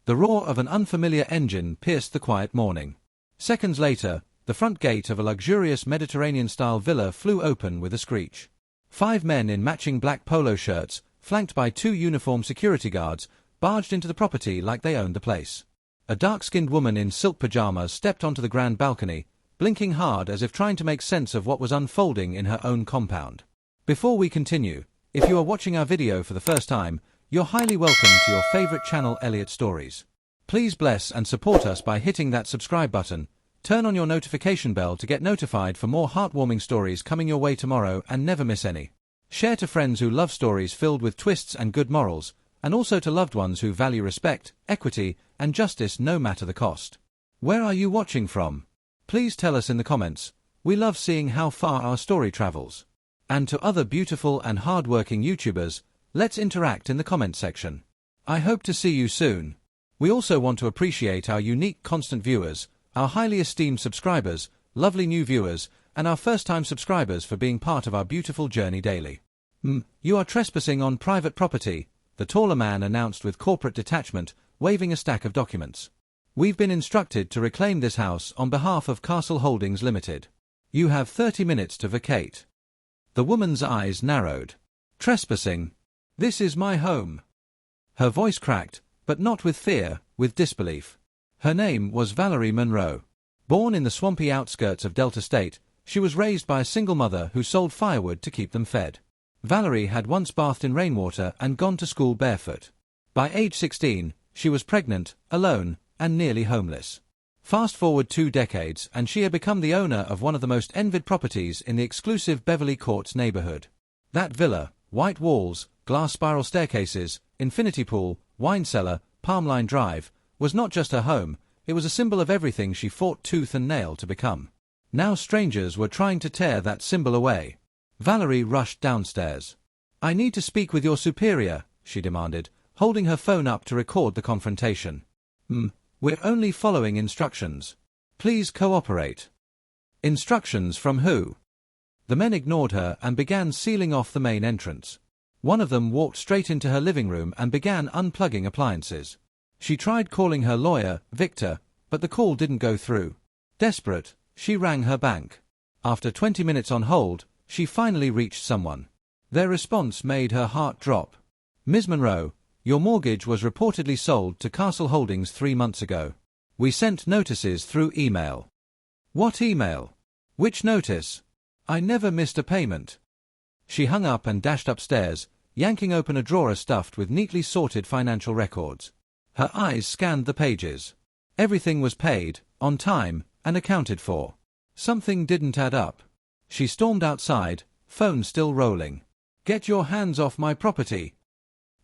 The roar of an unfamiliar engine pierced the quiet morning. Seconds later, the front gate of a luxurious Mediterranean-style villa flew open with a screech. 5 men in matching black polo shirts, flanked by 2 uniformed security guards, barged into the property like they owned the place. A dark-skinned woman in silk pajamas stepped onto the grand balcony, blinking hard as if trying to make sense of what was unfolding in her own compound. Before we continue, if you are watching our video for the first time, you're highly welcome to your favorite channel, Elliot Stories. Please bless and support us by hitting that subscribe button, turn on your notification bell to get notified for more heartwarming stories coming your way tomorrow and never miss any. Share to friends who love stories filled with twists and good morals, and also to loved ones who value respect, equity, and justice no matter the cost. Where are you watching from? Please tell us in the comments. We love seeing how far our story travels. And to other beautiful and hard-working YouTubers, let's interact in the comment section. I hope to see you soon. We also want to appreciate our unique constant viewers, our highly esteemed subscribers, lovely new viewers, and our first-time subscribers for being part of our beautiful journey daily. You are trespassing on private property, the taller man announced with corporate detachment, waving a stack of documents. We've been instructed to reclaim this house on behalf of Castle Holdings Limited. You have 30 minutes to vacate. The woman's eyes narrowed. Trespassing? This is my home. Her voice cracked, but not with fear, with disbelief. Her name was Valerie Monroe. Born in the swampy outskirts of Delta State, she was raised by a single mother who sold firewood to keep them fed. Valerie had once bathed in rainwater and gone to school barefoot. By age 16, she was pregnant, alone, and nearly homeless. Fast forward 2 decades and she had become the owner of one of the most envied properties in the exclusive Beverly Courts neighborhood. That villa, white walls, glass spiral staircases, infinity pool, wine cellar, Palmline Drive, was not just her home, it was a symbol of everything she fought tooth and nail to become. Now strangers were trying to tear that symbol away. Valerie rushed downstairs. "I need to speak with your superior," she demanded, holding her phone up to record the confrontation. We're only following instructions. Please cooperate." Instructions from who? The men ignored her and began sealing off the main entrance. One of them walked straight into her living room and began unplugging appliances. She tried calling her lawyer, Victor, but the call didn't go through. Desperate, she rang her bank. After 20 minutes on hold, she finally reached someone. Their response made her heart drop. "Ms. Monroe, your mortgage was reportedly sold to Castle Holdings 3 months ago. We sent notices through email." "What email? Which notice? I never missed a payment." She hung up and dashed upstairs, yanking open a drawer stuffed with neatly sorted financial records. Her eyes scanned the pages. Everything was paid, on time, and accounted for. Something didn't add up. She stormed outside, phone still rolling. "Get your hands off my property."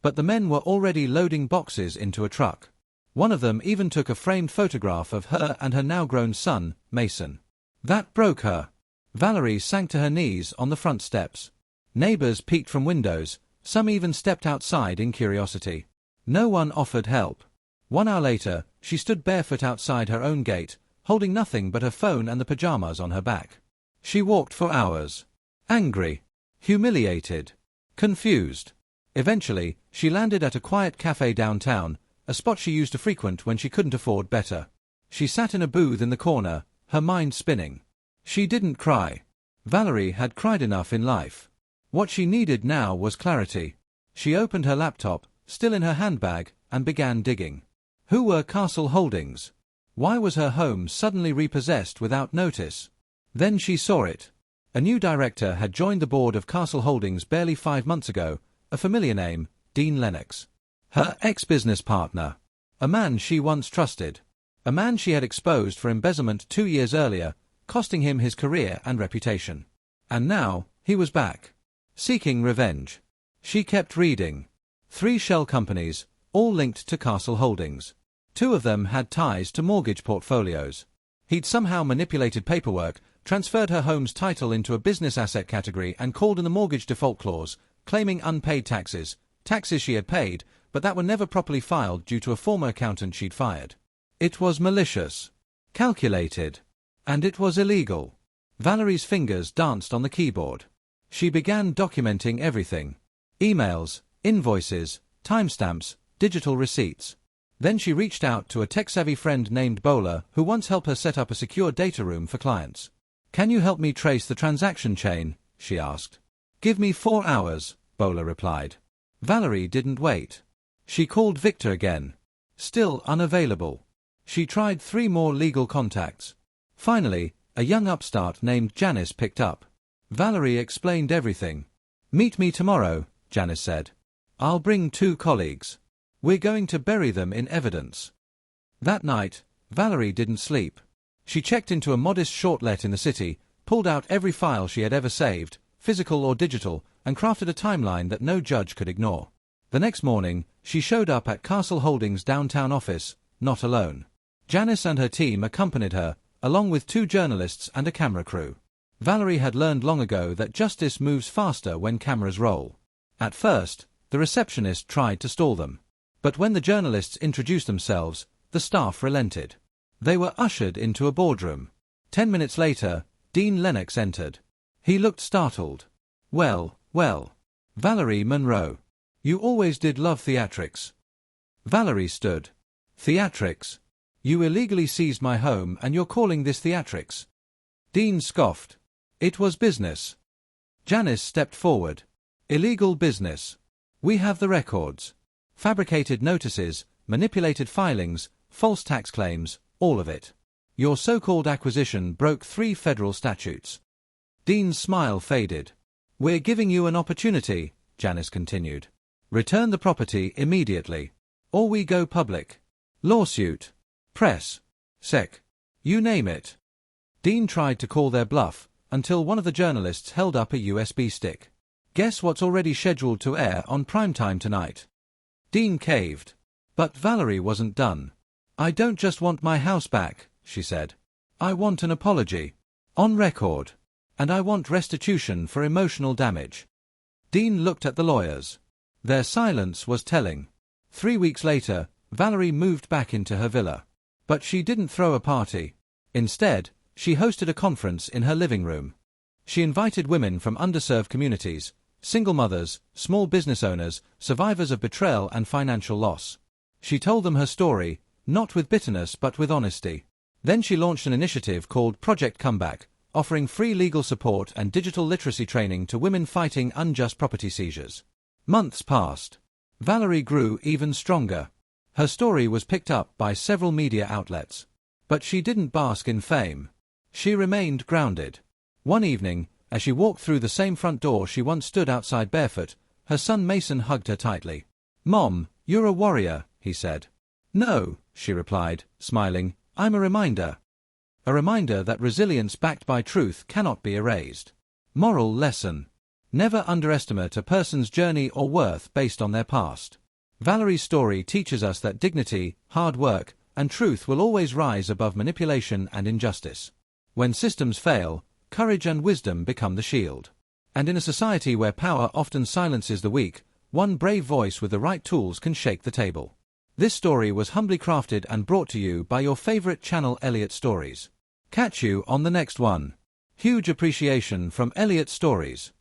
But the men were already loading boxes into a truck. One of them even took a framed photograph of her and her now-grown son, Mason. That broke her. Valerie sank to her knees on the front steps. Neighbors peeked from windows, some even stepped outside in curiosity. No one offered help. 1 hour later, she stood barefoot outside her own gate, holding nothing but her phone and the pajamas on her back. She walked for hours. Angry, humiliated, confused. Eventually, she landed at a quiet cafe downtown, a spot she used to frequent when she couldn't afford better. She sat in a booth in the corner, her mind spinning. She didn't cry. Valerie had cried enough in life. What she needed now was clarity. She opened her laptop, still in her handbag, and began digging. Who were Castle Holdings? Why was her home suddenly repossessed without notice? Then she saw it. A new director had joined the board of Castle Holdings barely 5 months ago, a familiar name, Dean Lennox. Her ex-business partner. A man she once trusted. A man she had exposed for embezzlement 2 years earlier, costing him his career and reputation. And now, he was back. Seeking revenge. She kept reading. 3 shell companies, all linked to Castle Holdings. 2 of them had ties to mortgage portfolios. He'd somehow manipulated paperwork, transferred her home's title into a business asset category and called in the mortgage default clause, claiming unpaid taxes she had paid, but that were never properly filed due to a former accountant she'd fired. It was malicious, calculated, and it was illegal. Valerie's fingers danced on the keyboard. She began documenting everything. Emails, invoices, timestamps, digital receipts. Then she reached out to a tech-savvy friend named Bowler who once helped her set up a secure data room for clients. "Can you help me trace the transaction chain?" she asked. "Give me 4 hours," Bowler replied. Valerie didn't wait. She called Victor again. Still unavailable. She tried 3 more legal contacts. Finally, a young upstart named Janice picked up. Valerie explained everything. "Meet me tomorrow," Janice said. "I'll bring 2 colleagues. We're going to bury them in evidence." That night, Valerie didn't sleep. She checked into a modest shortlet in the city, pulled out every file she had ever saved, physical or digital, and crafted a timeline that no judge could ignore. The next morning, she showed up at Castle Holdings' downtown office, not alone. Janice and her team accompanied her, along with 2 journalists and a camera crew. Valerie had learned long ago that justice moves faster when cameras roll. At first, the receptionist tried to stall them. But when the journalists introduced themselves, the staff relented. They were ushered into a boardroom. 10 minutes later, Dean Lennox entered. He looked startled. Well, Valerie Monroe. You always did love theatrics." Valerie stood. "Theatrics? You illegally seized my home and you're calling this theatrics?" Dean scoffed. "It was business." Janice stepped forward. "Illegal business. We have the records. Fabricated notices, manipulated filings, false tax claims, all of it. Your so-called acquisition broke 3 federal statutes." Dean's smile faded. "We're giving you an opportunity," Janice continued. "Return the property immediately. Or we go public. Lawsuit. Press. Sec. You name it." Dean tried to call their bluff, until one of the journalists held up a USB stick. "Guess what's already scheduled to air on primetime tonight?" Dean caved. But Valerie wasn't done. "I don't just want my house back," she said. "I want an apology. On record. And I want restitution for emotional damage." Dean looked at the lawyers. Their silence was telling. 3 weeks later, Valerie moved back into her villa. But she didn't throw a party. Instead, she hosted a conference in her living room. She invited women from underserved communities, single mothers, small business owners, survivors of betrayal and financial loss. She told them her story, not with bitterness but with honesty. Then she launched an initiative called Project Comeback, offering free legal support and digital literacy training to women fighting unjust property seizures. Months passed. Valerie grew even stronger. Her story was picked up by several media outlets. But she didn't bask in fame. She remained grounded. One evening, as she walked through the same front door she once stood outside barefoot, her son Mason hugged her tightly. "Mom, you're a warrior," he said. "No," she replied, smiling, "I'm a reminder." A reminder that resilience backed by truth cannot be erased. Moral lesson. Never underestimate a person's journey or worth based on their past. Valerie's story teaches us that dignity, hard work, and truth will always rise above manipulation and injustice. When systems fail, courage and wisdom become the shield. And in a society where power often silences the weak, one brave voice with the right tools can shake the table. This story was humbly crafted and brought to you by your favorite channel Elliot Stories. Catch you on the next one. Huge appreciation from Elliot Stories.